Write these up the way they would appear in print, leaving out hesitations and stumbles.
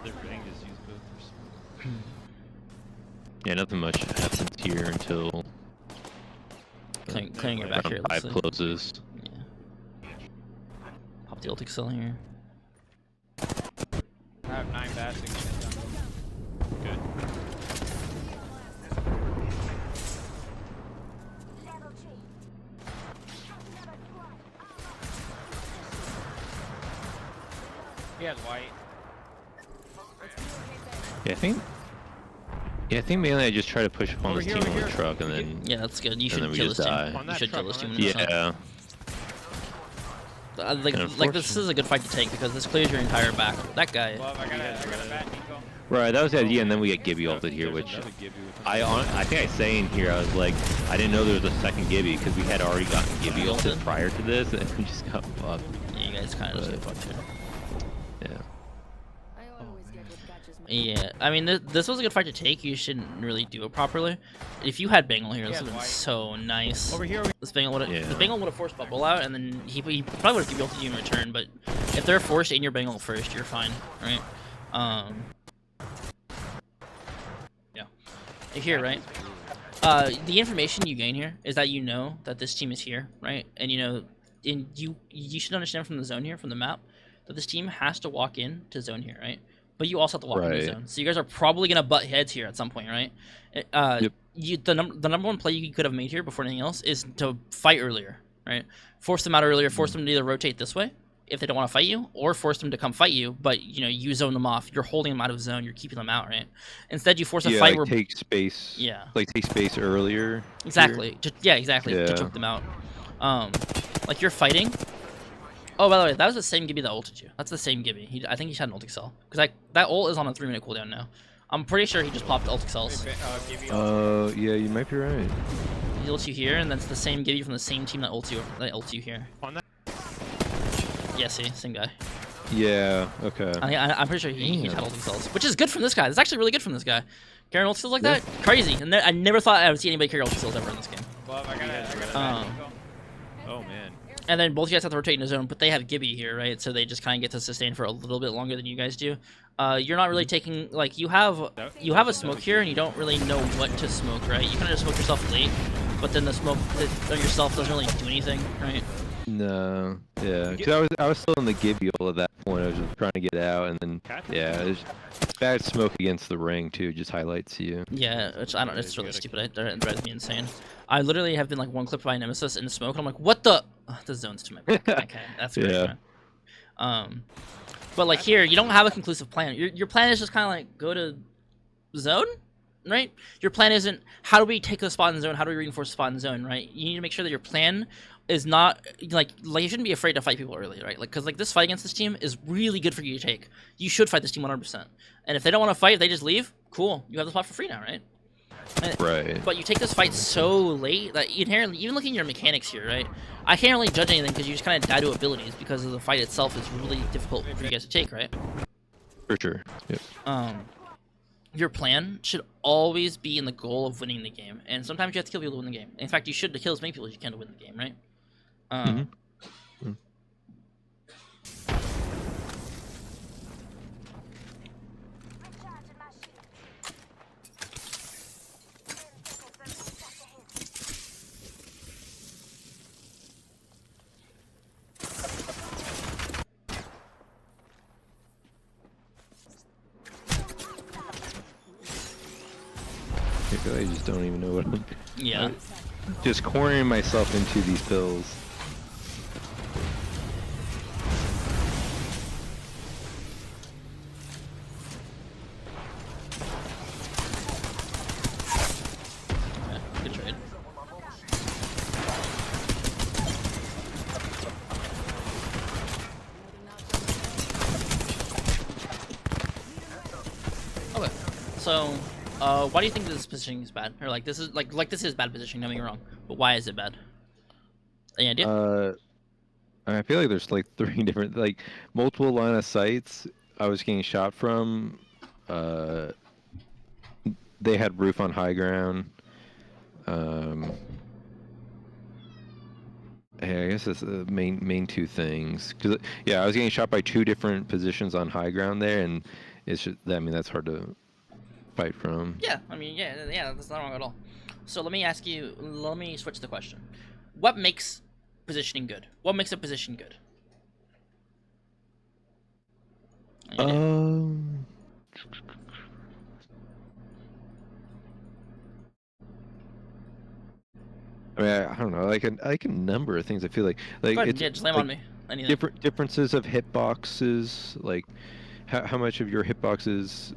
they're forgetting to use both for smoke. Yeah, nothing much happens here until Clearing your back here. round 5 closes. Yeah. Pop the ult excel here. I have 9 bats against them. Good. He has white. Yeah, I think mainly I just try to push up on Over this here, team over on the here. truck and then Yeah, that's good. You and then should we kill just this team. die. On You that should kill truck, this on team. that Yeah. Like this is a good fight to take because this clears your entire back. That guy. Love, I got a bat, Nico. Right, that was the idea, and then we get Gibby ulted here, which I think I say in here, I was like, I didn't know there was a second Gibby because we had already gotten Gibby ulted prior to this, and we just got fucked. Yeah, you guys kind of just get fucked here. Yeah. Yeah, I mean, this was a good fight to take. You shouldn't really do it properly. If you had Bangle here, this would have been so nice. Over here. This Bangle would have, the Bangle would have forced Bubble out, and then he probably would have given ulted you in return. But if they're forced in your Bangle first, you're fine, right? Yeah. Here, right? The information you gain here is that you know that this team is here, right? And you know, you should understand from the zone here, from the map, that this team has to walk in to zone here, right? But you also have to walk into zone. So you guys are probably gonna butt heads here at some point, right? The number one play you could have made here before anything else is to fight earlier, right? Force them out earlier. Force them to either rotate this way if they don't want to fight you, or force them to come fight you. But you know, you zone them off. You're holding them out of zone. You're keeping them out, right? Instead, you force a fight where take space. Yeah. Like take space earlier. Exactly. Exactly. To choke them out. Like you're fighting. Oh, by the way, that was the same Gibby that ulted you. That's the same Gibby. I think he had an ult excel. Because that ult is on a 3-minute cooldown now. I'm pretty sure he just popped ult excels. Yeah, you might be right. He ults you here, and that's the same Gibby from the same team that ults you here. On that. Yeah, see? Same guy. Yeah, okay. I'm pretty sure he had ult excels. Which is good from this guy. That's actually really good from this guy. Carrying ult excels like that? Crazy. And I never thought I would see anybody carry ult excels ever in this game. Love, I got a bat, Nico. Oh, man. And then both you guys have to rotate in a zone, but they have Gibby here, right? So they just kind of get to sustain for a little bit longer than you guys do. You're not really taking, like, you have a smoke here, and you don't really know what to smoke, right? You kind of just smoke yourself late, but then the smoke on yourself doesn't really do anything, right? No, yeah, because I was still in the Gibby ult at that point. I was just trying to get out, and then it's bad smoke against the ring too. Just highlights you. Yeah, which I don't. It's really stupid. It drives me insane. I literally have been like one clipped by a nemesis in the smoke, and I'm like, what the? The zone's to my back. Okay, that's great. Yeah. But like here, you don't have a conclusive plan. Your plan is just kind of like go to zone, right? Your plan isn't how do we take a spot in zone? How do we reinforce a spot in zone, right? You need to make sure that your plan is not like you shouldn't be afraid to fight people early, right? Like because like this fight against this team is really good for you to take. You should fight this team 100%. And if they don't want to fight, if they just leave, cool. You have the spot for free now, right? Right. But you take this fight so late that inherently, even looking at your mechanics here, right? I can't really judge anything because you just kind of die to abilities because of the fight itself is really difficult for you guys to take, right? For sure. Yep. Your plan should always be in the goal of winning the game, and sometimes you have to kill people to win the game. In fact, you should kill as many people as you can to win the game, right? I just don't even know what I'm. Yeah. Just cornering myself into these pills. Okay, good trade. Okay, so. Why do you think this positioning is bad? Or like this is this is bad positioning, don't get me wrong. But why is it bad? Any idea? I feel like there's like 3 different multiple line of sights I was getting shot from. They had roof on high ground. I guess that's the main 2 things. Cause yeah, I was getting shot by 2 different positions on high ground there, and It's just, I mean, that's hard to fight from. Yeah, I mean, yeah, that's not wrong at all. So let me switch the question. What makes positioning good? What makes a position good? Um, I mean, I don't know. Like a number of things. I feel like Go ahead, it's yeah, just lay 'em like on me. Anything. differences of hitboxes. Like how much of your hitbox is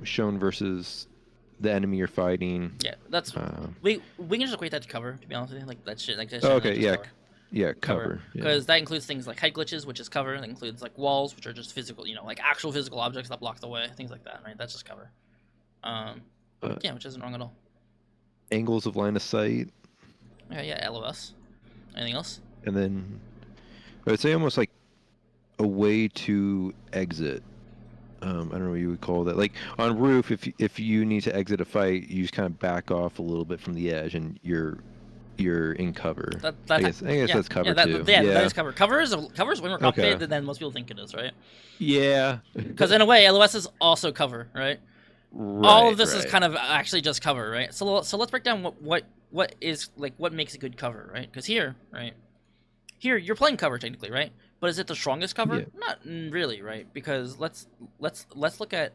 shown versus the enemy you're fighting. Yeah, that's we can just equate that to cover. To be honest with you, like that shit, like that shit. Oh, Like okay, just yeah, cover. yeah, cover. Because that includes things like head glitches, which is cover. That includes like walls, which are just physical, like actual physical objects that block the way, things like that. Right, that's just cover. Yeah, which isn't wrong at all. Angles of line of sight. Yeah, LOS. Anything else? And then I would say almost like a way to exit. I don't know what you would call that. Like on roof, if you need to exit a fight, you just kind of back off a little bit from the edge, and you're in cover. I guess that's cover too. Yeah, that is cover. Cover is way more complicated Okay. than most people think it is, right? Yeah. Because in a way, LOS is also cover, right? All of this is kind of actually just cover, right? So let's break down what is like what makes a good cover, right? Because here you're playing cover technically, right? But is it the strongest cover? Yeah. Not really, right? Because let's look at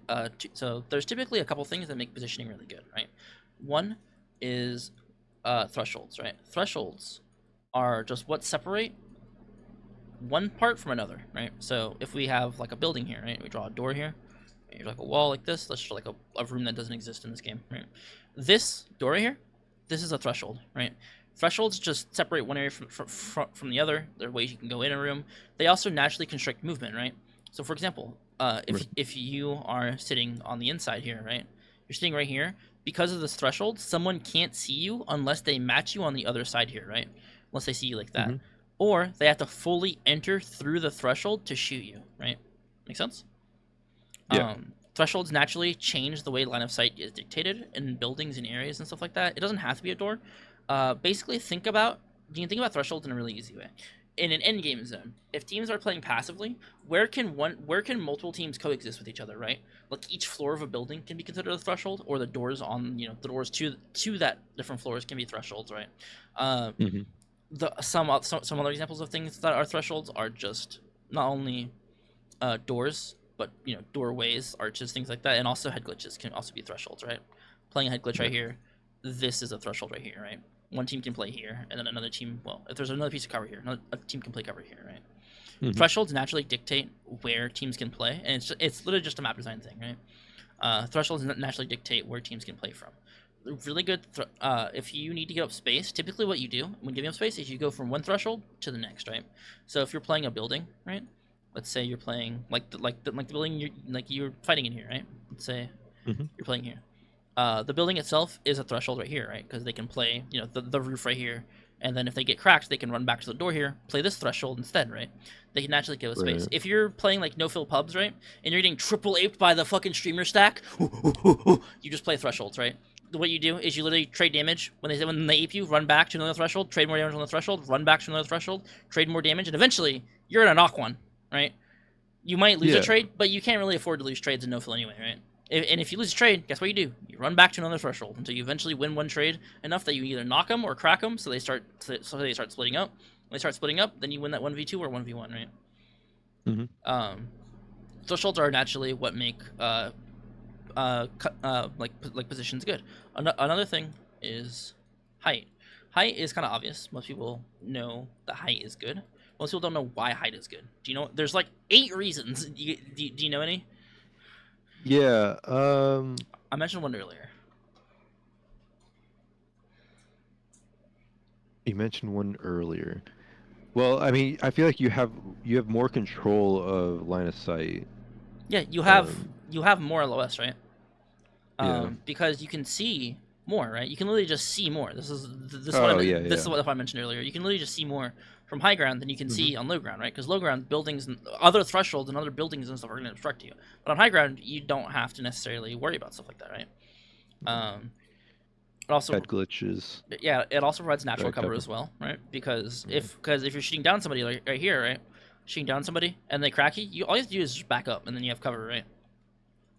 so there's typically a couple things that make positioning really good, right? One is thresholds, right? Thresholds are just what separate one part from another, right? So if we have like a building here, right? We draw a door here, maybe like a wall like this. Let's show like a room that doesn't exist in this game, right? This door right here, this is a threshold, right? Thresholds just separate one area from the other. There are ways you can go in a room. They also naturally constrict movement, right? So for example, if you are sitting on the inside here, right? You're sitting right here. Because of this threshold, someone can't see you unless they match you on the other side here, right? Unless they see you like that. Mm-hmm. Or they have to fully enter through the threshold to shoot you, right? Make sense? Yeah. Thresholds naturally change the way line of sight is dictated in buildings and areas and stuff like that. It doesn't have to be a door. Basically, you can think about thresholds in a really easy way. In an endgame zone, if teams are playing passively, where can multiple teams coexist with each other, right? Like each floor of a building can be considered a threshold, or the doors on the doors to that different floors can be thresholds, right? Some other examples of things that are thresholds are just not only doors, but doorways, arches, things like that, and also head glitches can also be thresholds, right? Playing a head glitch right here, this is a threshold right here, right? One team can play here, and then another team, well, if there's another piece of cover here, a team can play cover here, right? Thresholds naturally dictate where teams can play, and it's literally just a map design thing, right? Thresholds naturally dictate where teams can play from. Really good, if you need to give up space, typically what you do when giving up space is you go from one threshold to the next, right? So if you're playing a building, right? Let's say you're playing like the building you're fighting in here, right? Let's say you're playing here. The building itself is a threshold right here, right? Because they can play, the roof right here, and then if they get cracked, they can run back to the door here, play this threshold instead, right? They can naturally give it space. If you're playing like no-fill pubs, right, and you're getting triple aped by the fucking streamer stack, you just play thresholds, right? What you do is you literally trade damage when they ape you, run back to another threshold, trade more damage on the threshold, run back to another threshold, trade more damage, and eventually you're gonna knock one, right? You might lose a trade, but you can't really afford to lose trades in no-fill anyway, right? And if you lose a trade, guess what you do? You run back to another threshold until you eventually win one trade enough that you either knock them or crack them, so they start splitting up. When they start splitting up, then you win that 1v2 or 1v1, right? Thresholds are naturally what make like positions good. Another thing is height. Height is kind of obvious. Most people know that height is good. Most people don't know why height is good. Do you know? There's like 8 reasons. Do you know any? Yeah. I mentioned one earlier. You mentioned one earlier. Well, I mean, I feel like you have more control of line of sight. Yeah, you have more LOS, right? Because you can see more, right? You can literally just see more. This is what I mentioned earlier. You can literally just see more from high ground than you can see on low ground, right? Because low ground buildings and other thresholds and other buildings and stuff are going to obstruct you. But on high ground, you don't have to necessarily worry about stuff like that, right? It also head glitches. Yeah, it also provides natural cover as well, right? Because if you're shooting down somebody like right here, right? Shooting down somebody and they crack you, all you have to do is just back up and then you have cover, right?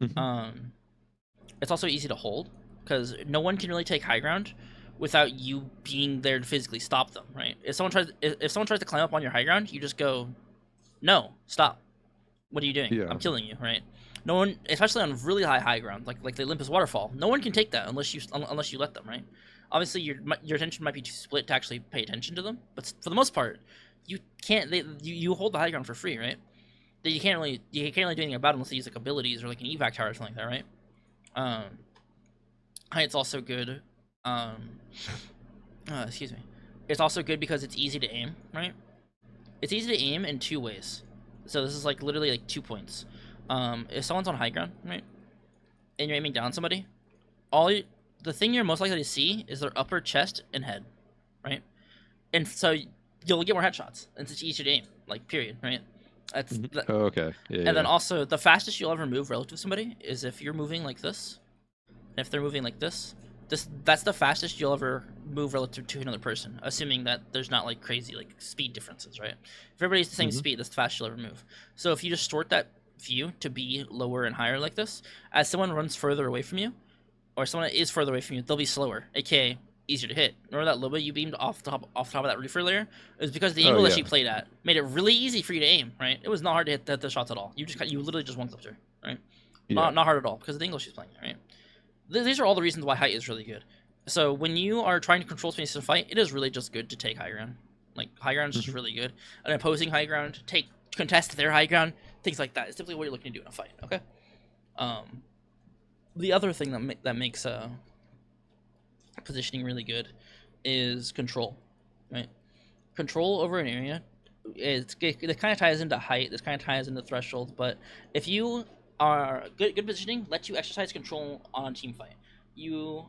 It's also easy to hold because no one can really take high ground without you being there to physically stop them, right? If someone tries to climb up on your high ground, you just go, no, stop. What are you doing? Yeah. I'm killing you, right? No one, especially on really high ground, like the Olympus waterfall, no one can take that unless you let them, right? Obviously, your attention might be too split to actually pay attention to them, but for the most part, you can't. You hold the high ground for free, right? You can't really do anything about it unless they use like abilities or like an evac tower or something like that, right? It's also good. Excuse me. It's also good because it's easy to aim, right? It's easy to aim in 2 ways. So this is like literally like 2 points. If someone's on high ground, right, and you're aiming down somebody, the thing you're most likely to see is their upper chest and head, right? And so you'll get more headshots. And it's easier to aim, like period, right? That's Oh, okay. Yeah. and then also the fastest you'll ever move relative to somebody is if you're moving like this. And if they're moving like this, that's the fastest you'll ever move relative to another person, assuming that there's not like crazy like speed differences, right? If everybody's the same speed, that's the fastest you'll ever move. So if you distort that view to be lower and higher like this, as someone runs further away from you, or someone that is further away from you, they'll be slower, aka easier to hit. Remember that Loba you beamed off the top of that reefer layer? It was because the angle that she played at made it really easy for you to aim, right? It was not hard to hit the shots at all. You literally just one-clipped her, right? Yeah. Not hard at all because of the angle she's playing, right? These are all the reasons why height is really good. So when you are trying to control space in a fight, it is really just good to take high ground. Like high ground is just really good. An opposing high ground, contest their high ground, things like that. It's typically what you're looking to do in a fight. Okay. The other thing that makes positioning really good is control, right? Control over an area it kind of ties into height. This kind of ties into threshold. But if you are good positioning lets you exercise control on a team fight. You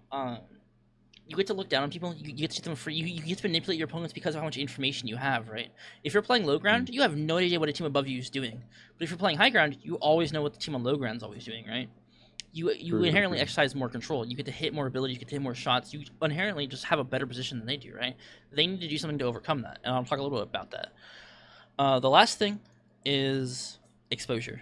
get to look down on people. You get to see them free. You get to manipulate your opponents because of how much information you have, right? If you're playing low ground, you have no idea what a team above you is doing. But if you're playing high ground, you always know what the team on low ground is always doing, right? You inherently exercise more control. You get to hit more abilities. You get to hit more shots. You inherently just have a better position than they do, right? They need to do something to overcome that, and I'll talk a little bit about that. The last thing is exposure.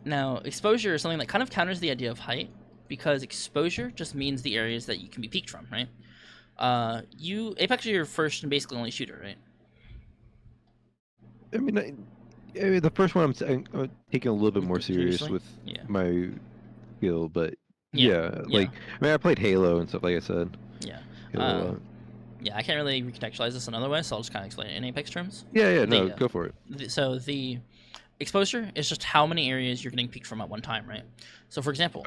Now, exposure is something that kind of counters the idea of height, because exposure just means the areas that you can be peeked from, right? Apex are your first and basically only shooter, right? I mean, the first one I'm taking a little bit more serious Seriously? with Yeah. my skill, but Yeah. like I mean, I played Halo and stuff, like I said. Yeah. Halo a lot. Yeah, I can't really recontextualize this another way, so I'll just kind of explain it in Apex terms. Yeah, no, go for it. So the exposure is just how many areas you're getting peeked from at one time, right? So for example,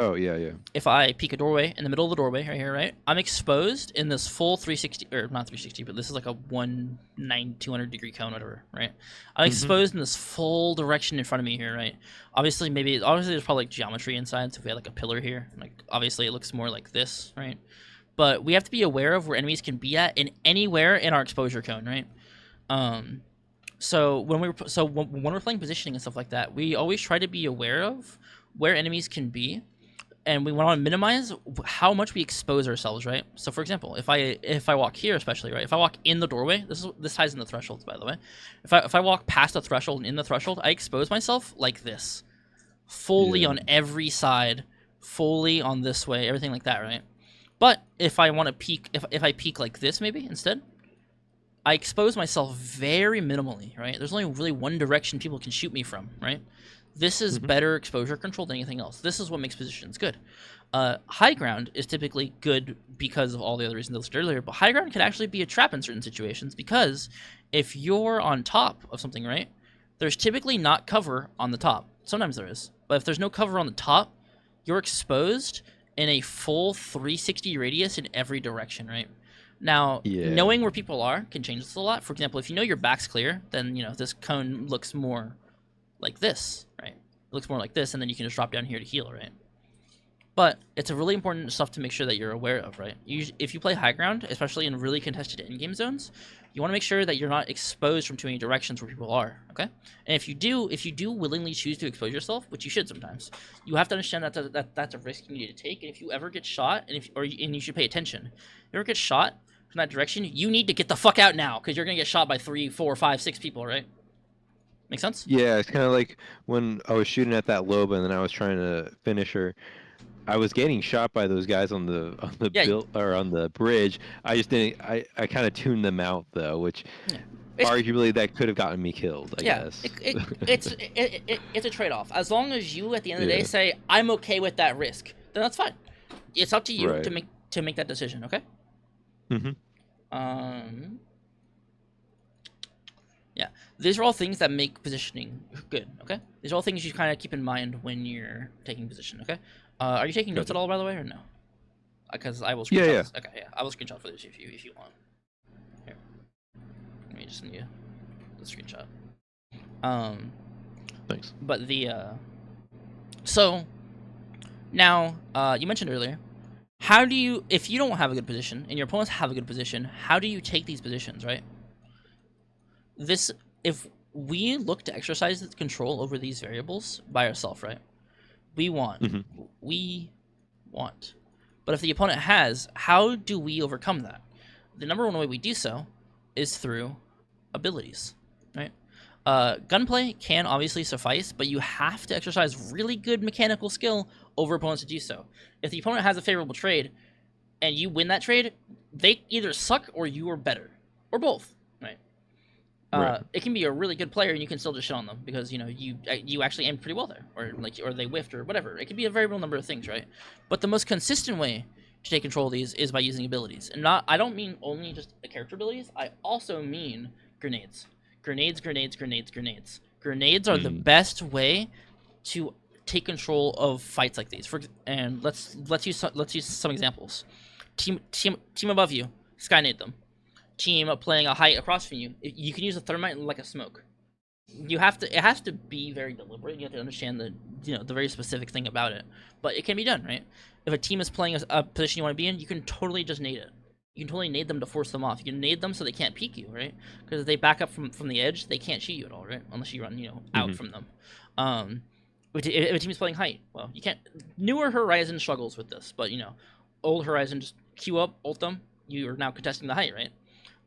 if I peek a doorway in the middle of the doorway right here, right, I'm exposed in this full 360, or not 360, but this is like a 200 degree cone, whatever, right? I'm exposed in this full direction in front of me here, right? Obviously there's probably like geometry inside, so if we had like a pillar here, like obviously it looks more like this, right? But we have to be aware of where enemies can be at in anywhere in our exposure cone, right? So when we're playing positioning and stuff like that, we always try to be aware of where enemies can be, and we want to minimize how much we expose ourselves, right? So for example, if I walk here, especially, right, if I walk in the doorway, this ties in the thresholds, by the way. If I walk past the threshold and in the threshold, I expose myself like this, fully on every side, fully on this way, everything like that, right? But if I want to peek, if I peek like this maybe instead, I expose myself very minimally, right? There's only really one direction people can shoot me from, right? This is better exposure control than anything else. This is what makes positions good. High ground is typically good because of all the other reasons I listed earlier, but high ground can actually be a trap in certain situations, because if you're on top of something, right, there's typically not cover on the top. Sometimes there is, but if there's no cover on the top, you're exposed in a full 360 radius in every direction, right? Now, knowing where people are can change this a lot. For example, if you know your back's clear, then this cone looks more like this, right? It looks more like this, and then you can just drop down here to heal, right? But it's a really important stuff to make sure that you're aware of, right? If you play high ground, especially in really contested in-game zones, you want to make sure that you're not exposed from too many directions where people are, okay? And if you do willingly choose to expose yourself, which you should sometimes, you have to understand that that's a risk you need to take. And if you ever get shot, and you should pay attention. If you ever get shot from that direction, you need to get the fuck out now, because you're gonna get shot by 3, 4, 5, 6 people, right? Make sense? Yeah, it's kind of like when I was shooting at that Loba and then I was trying to finish her. I was getting shot by those guys on the Yeah. build or on the bridge. I just didn't. I kind of tuned them out though, which Yeah. It's, arguably that could have gotten me killed. I yeah, guess. it's a trade-off. As long as you, at the end of the day, Yeah. say I'm okay with that risk, then that's fine. It's up to you Right. to make that decision. Okay. Mm-hmm. Yeah, these are all things that make positioning good. Okay, these are all things you kind of keep in mind when you're taking position. Okay. Are you taking notes at all, by the way, or no? Because I will screenshot. Yeah. This. Okay, yeah, I will screenshot for this if you want. Here, let me just send you the screenshot. Thanks. But so now you mentioned earlier, how do you, if you don't have a good position and your opponents have a good position, how do you take these positions, right? If we look to exercise the control over these variables by ourselves, right? We want. But if the opponent has, how do we overcome that? The number one way we do so is through abilities, right? Gunplay can obviously suffice, but you have to exercise really good mechanical skill over opponents to do so. If the opponent has a favorable trade and you win that trade, they either suck or you are better, or both, right? Right. It can be a really good player and you can still just shit on them because you actually aimed pretty well there, or they whiffed or whatever. It could be a variable number of things, right? But the most consistent way to take control of these is by using abilities, and I don't mean only just character abilities. I also mean grenades. Grenades are the best way to take control of fights like these. And let's use some examples. Team above you, skynade them. Team playing a height across from you, you can use a thermite like a smoke. It has to be very deliberate. You have to understand the very specific thing about it, but it can be done, right? If a team is playing a position you want to be in, you can totally just nade it. You can totally nade them to force them off. You can nade them so they can't peek you, right? Because if they back up from the edge, they can't shoot you at all, right? Unless you run, out from them. If a team is playing height, well, you can't. Newer Horizon struggles with this, but old Horizon, just queue up, ult them. You are now contesting the height, right?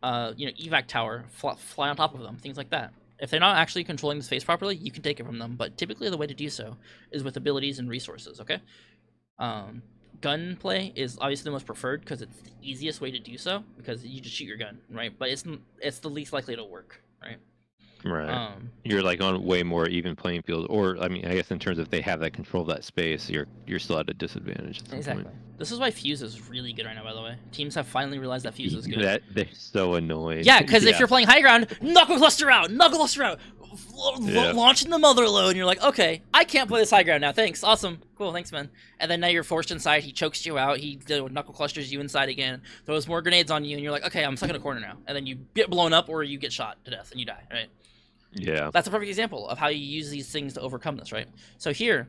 Evac tower, fly on top of them, things like that. If they're not actually controlling the space properly, you can take it from them. But typically, the way to do so is with abilities and resources. Okay. Gunplay is obviously the most preferred because it's the easiest way to do so because you just shoot your gun, right? But it's the least likely to work, right? Right. You're like on way more even playing field, or I mean, I guess in terms of if they have that control of that space, you're still at a disadvantage at some Exactly. point. This is why Fuse is really good right now, by the way. Teams have finally realized that Fuse is good. They're so annoying. Yeah, because if you're playing high ground, knuckle cluster out, Yeah. launching the mother load, and you're like, okay, I can't play this high ground now. Thanks, awesome, cool, thanks, man. And then now you're forced inside. He chokes you out. He knuckle clusters you inside again. Throws more grenades on you, and you're like, okay, I'm stuck in a corner now. And then you get blown up, or you get shot to death, and you die. Right? Yeah. That's a perfect example of how you use these things to overcome this. Right? So here,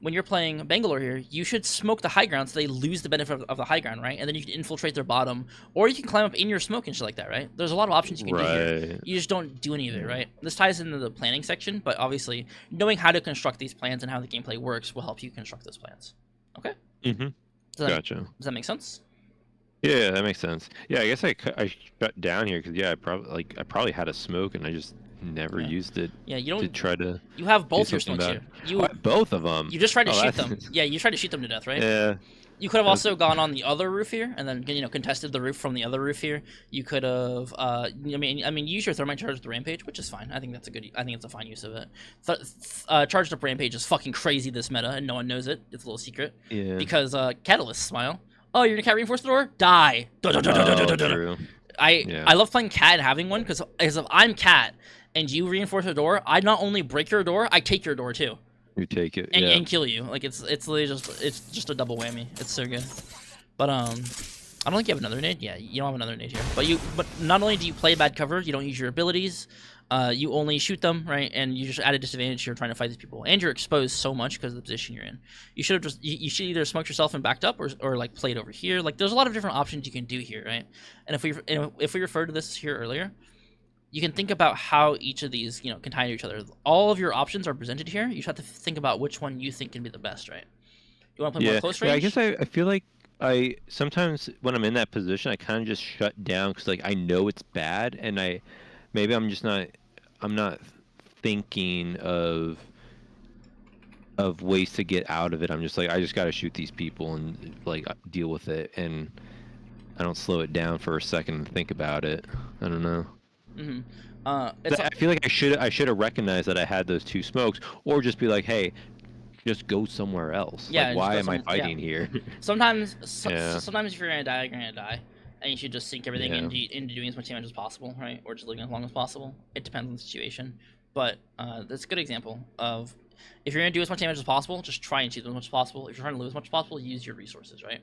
when you're playing Bangalore here, you should smoke the high ground so they lose the benefit of the high ground, right? And then you can infiltrate their bottom, or you can climb up in your smoke and shit like that, right? There's a lot of options you can do here. You just don't do any of it, right? This ties into the planning section, but obviously knowing how to construct these plans and how the gameplay works will help you construct those plans. Okay? Gotcha. Does that make sense? Yeah, that makes sense. Yeah, I guess I shut down here because I probably had a smoke and I just never used it. Yeah, you don't. To try to. You have both do your something smokes about here. it. I have both of them. You just tried to shoot that's- them. Yeah, you tried to shoot them to death, right? Yeah. You could have also gone on the other roof here, and then contested the roof from the other roof here. You could have, use your thermite charge with the rampage, which is fine. I think it's a fine use of it. Charged up rampage is fucking crazy this meta, and no one knows it. It's a little secret. Yeah. Because catalyst smile. Oh, you're gonna cat reinforce the door? Die. True. I love playing cat and having one because if I'm cat and you reinforce a door, I not only break your door, I take your door too. You take it. And kill you. Like it's literally just a double whammy. It's so good. But I don't think you have another nade. Yeah, you don't have another nade here. But not only do you play bad cover, you don't use your abilities. You only shoot them, right? And you just add a disadvantage here trying to fight these people. And you're exposed so much because of the position you're in. You should have you should either smoked yourself and backed up or like played over here. Like there's a lot of different options you can do here, right? And if we referred to this here earlier, you can think about how each of these, can tie to each other. All of your options are presented here. You just have to think about which one you think can be the best, right? You want to play more close range? Yeah, I guess I feel like I sometimes when I'm in that position, I kind of just shut down because I know it's bad, and I'm not thinking of ways to get out of it. I'm just like, I just got to shoot these people and like deal with it, and I don't slow it down for a second and think about it. I don't know. Mm-hmm. I feel like I should have recognized that I had those 2 smokes, or just be like, hey, just go somewhere else. Yeah, like, just why go am I yeah. fighting here? Sometimes, Yeah. sometimes if you're gonna die, you're gonna die, and you should just sink everything Yeah. into doing as much damage as possible, right? Or just living as long as possible. It depends on the situation, but that's a good example of if you're gonna do as much damage as possible, just try and shoot as much as possible. If you're trying to live as much as possible, use your resources, right?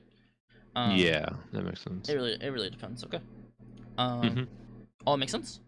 Yeah, that makes sense. It really depends. Okay. Mhm. All makes sense.